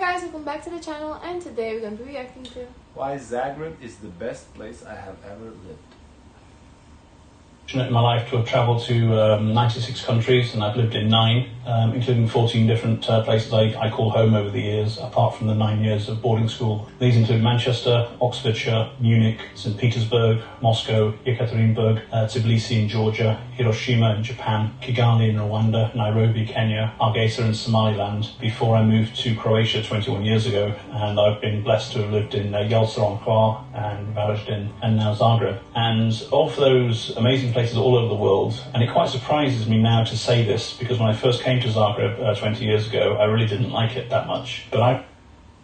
guys, welcome back to the channel, and today we're going to be reacting to why Zagreb is the best place I have ever lived. In my life to have travelled to 96 countries, and I've lived in 9, including 14 different places I call home over the years, apart from the 9 years of boarding school. These include Manchester, Oxfordshire, Munich, St. Petersburg, Moscow, Yekaterinburg, Tbilisi in Georgia, Hiroshima in Japan, Kigali in Rwanda, Nairobi, Kenya, Hargeisa in Somaliland, before I moved to Croatia 21 years ago, and I've been blessed to have lived in Jelsa on Hvar and Varaždin and now Zagreb. And of those amazing places all over the world, and it quite surprises me now to say this, because when I first came to Zagreb 20 years ago, I really didn't like it that much. But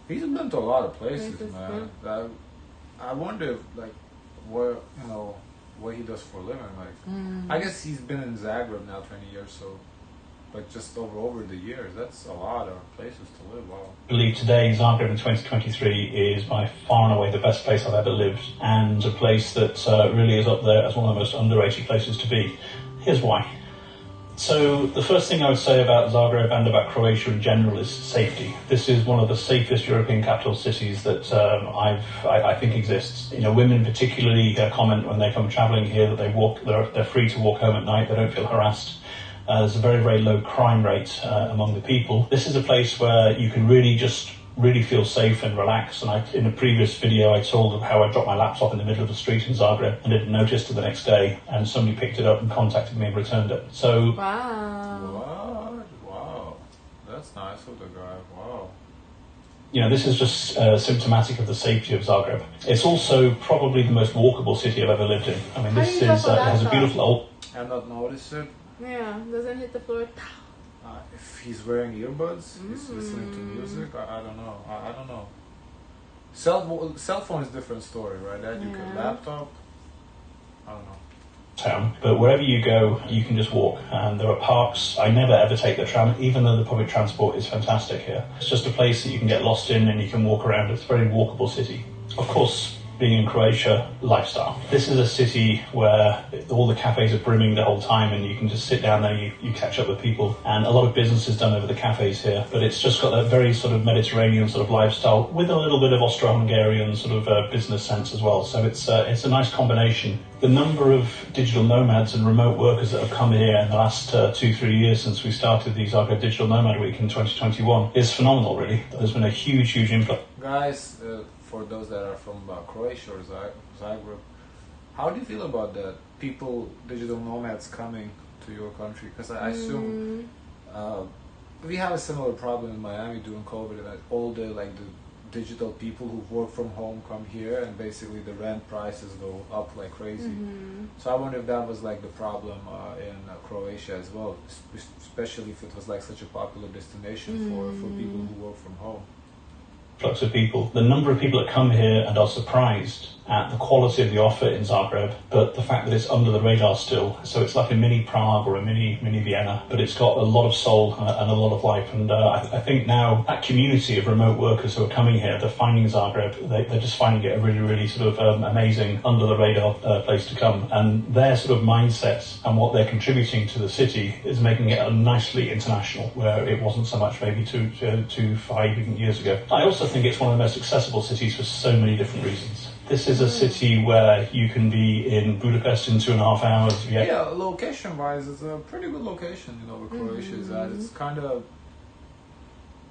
he's been to a lot of places, man. I wonder, like, where what he does for a living. Like, I guess he's been in Zagreb now 20 years, so. But just over the years, that's a lot of places to live. Wow. I believe today Zagreb in 2023 is by far and away the best place I've ever lived, and a place that really is up there as one of the most underrated places to be. Here's why. So the first thing I would say about Zagreb and about Croatia in general is safety. This is one of the safest European capital cities that I think exists. You know, women particularly comment when they come travelling here that they're free to walk home at night. They don't feel harassed. There's a very, very low crime rate among the people. This is a place where you can really feel safe and relax. And in a previous video, I told of how I dropped my laptop in the middle of the street in Zagreb and didn't notice till the next day, and somebody picked it up and contacted me and returned it. So wow, that's nice of the guy. Wow. You know, this is just symptomatic of the safety of Zagreb. It's also probably the most walkable city I've ever lived in. I mean, this is it has a beautiful old. I've not noticed it. Yeah, doesn't hit the floor. If he's wearing earbuds, he's listening to music. I don't know. I don't know. Cell phone is a different story, right? You can laptop. I don't know. Town, but wherever you go, you can just walk, and there are parks. I never ever take the tram, even though the public transport is fantastic here. It's just a place that you can get lost in and you can walk around. It's a very walkable city. Of course, being in Croatia, lifestyle. This is a city where all the cafes are brimming the whole time, and you can just sit down there, you catch up with people, and a lot of business is done over the cafes here, but it's just got that very sort of Mediterranean sort of lifestyle with a little bit of Austro-Hungarian sort of business sense as well. So it's a nice combination. The number of digital nomads and remote workers that have come here in the last 2-3 years since we started the Zagreb Digital Nomad Week in 2021 is phenomenal, really. There's been a huge influx. Guys, for those that are from Croatia or Zagreb, how do you feel about that? Digital nomads coming to your country? Because I assume we have a similar problem in Miami during COVID, and all the digital people who work from home come here, and basically the rent prices go up like crazy. So I wonder if that was like the problem in Croatia as well, especially if it was like such a popular destination for people who work from home. Flux of people. The number of people that come here and are surprised at the quality of the offer in Zagreb, but the fact that it's under the radar still. So it's like a mini Prague or a mini Vienna, but it's got a lot of soul and a lot of life. And I think now that community of remote workers who are coming here, they're finding Zagreb, they're just finding it a really, really sort of amazing under the radar place to come. And their sort of mindsets and what they're contributing to the city is making it nicely international, where it wasn't so much maybe 5 years ago. I also think it's one of the most accessible cities for so many different reasons. This is a city where you can be in Budapest in 2.5 hours. Yeah, location-wise, it's a pretty good location, where Croatia is at. It's kind of,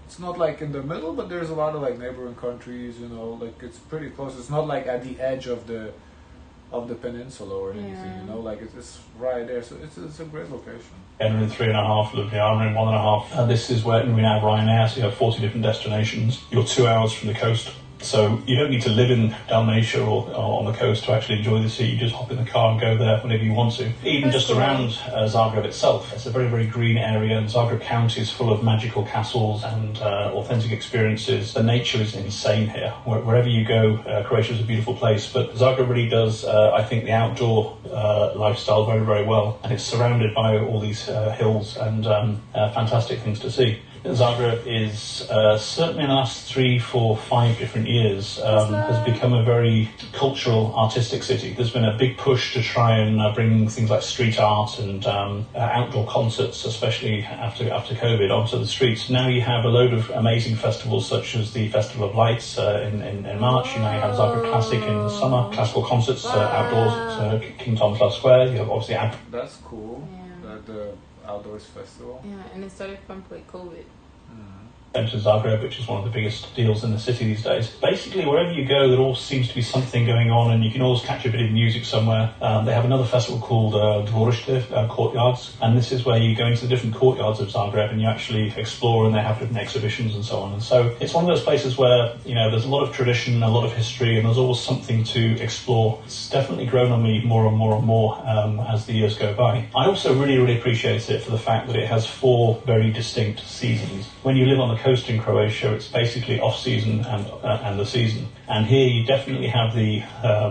it's not like in the middle, but there's a lot of like neighboring countries, like it's pretty close. It's not like at the edge of the peninsula or anything, like it's right there. So it's a great location. And in 3.5, Ljubljana in 1.5. This is where we have Ryanair, so you have 40 different destinations. You're 2 hours from the coast. So you don't need to live in Dalmatia or on the coast to actually enjoy the sea. You just hop in the car and go there whenever you want to. Even just around Zagreb itself, it's a very, very green area, and Zagreb County is full of magical castles and authentic experiences. The nature is insane here. Wherever you go, Croatia is a beautiful place, but Zagreb really does, I think, the outdoor lifestyle very, very well, and it's surrounded by all these hills and fantastic things to see. Zagreb is certainly in the last 3, 4, 5 different years has become a very cultural, artistic city. There's been a big push to try and bring things like street art and outdoor concerts, especially after COVID, onto the streets. Now you have a load of amazing festivals such as the Festival of Lights in March. You know, you have Zagreb Classic in the summer, classical concerts outdoors at King Tomislav Square. You have obviously That's cool. The outdoors festival. Yeah, and it started from COVID. to Zagreb, which is one of the biggest deals in the city these days. Basically, wherever you go, there all seems to be something going on, and you can always catch a bit of music somewhere. They have another festival called Dvorište, Courtyards, and this is where you go into the different courtyards of Zagreb and you actually explore, and they have different exhibitions and so on. And so it's one of those places where, you know, there's a lot of tradition, a lot of history, and there's always something to explore. It's definitely grown on me more and more and more as the years go by. I also really appreciate it for the fact that it has 4 very distinct seasons. When you live on the coast in Croatia, it's basically off-season and the season. And here you definitely have the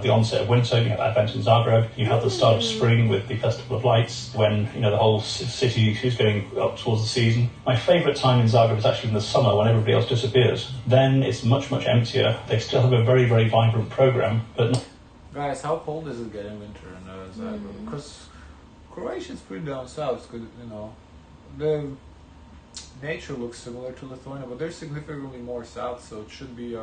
onset of winter. You have Advent in Zagreb. You have the start of spring with the Festival of Lights, when, you know, the whole city is going up towards the season. My favourite time in Zagreb is actually in the summer, when everybody else disappears. Then it's much emptier. They still have a very vibrant program, but guys, how cold does it get in winter in Zagreb? Because Croatia is pretty down south. Cause, you know, the nature looks similar to Lithuania, but they're significantly more south, so it should be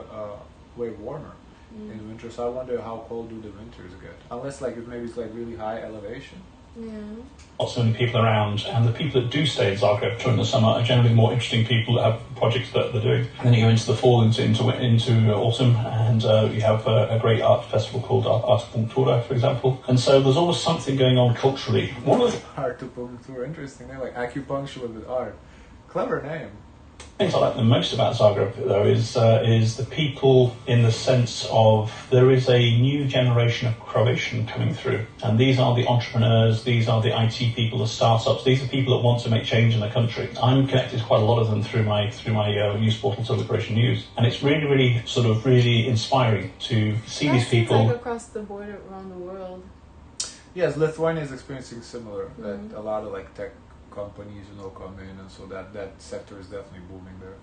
way warmer in winter. So I wonder how cold do the winters get? Unless like if maybe it's like really high elevation. Yeah. Not so many people around, and the people that do stay in Zagreb during the summer are generally more interesting people that have projects that they're doing. And then you go into the fall, into autumn, and you have a great art festival called Artupunktura, for example. And so there's always something going on culturally. One of the Artupunktura, interesting name, like acupuncture with art. Clever name. things I like the most about Zagreb, though, is the people, in the sense of there is a new generation of Croatian coming through, and these are the entrepreneurs, these are the IT people, the startups, these are people that want to make change in the country. I'm connected to quite a lot of them through my news portal, so the Croatian News, and it's really inspiring to see these people. Like across the border around the world. Yes, Lithuania is experiencing similar. That a lot of like tech companies, come in, and so that sector is definitely booming there.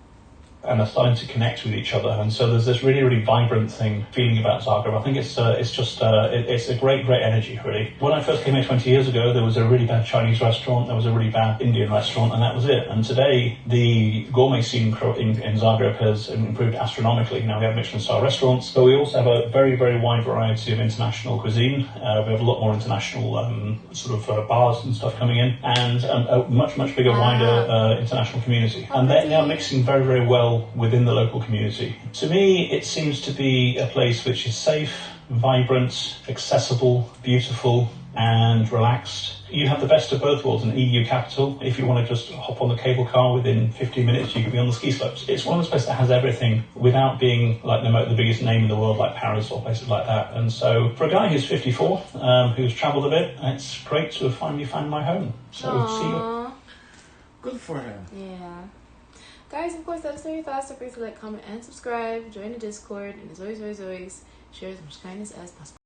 And are starting to connect with each other, and so there's this really vibrant feeling about Zagreb. I think it's a great energy, really. When I first came here 20 years ago, there was a really bad Chinese restaurant, there was a really bad Indian restaurant, and that was it. And today, the gourmet scene in Zagreb has improved astronomically. Now we have Michelin-star restaurants, but we also have a very wide variety of international cuisine. We have a lot more international bars and stuff coming in, and a much bigger, wider international community. And they're now mixing very well within the local community. To me, it seems to be a place which is safe, vibrant, accessible, beautiful, and relaxed. You have the best of both worlds, an EU capital. If you want to just hop on the cable car, within 15 minutes you can be on the ski slopes. It's one of those places that has everything without being like the biggest name in the world, like Paris or places like that. And so for a guy who's 54, who's travelled a bit, it's great to have finally found my home. So see you. Good for him. Yeah. Guys, of course, let us know your thoughts. Don't forget to like, comment, and subscribe. Join the Discord. And as always, share as much kindness as possible.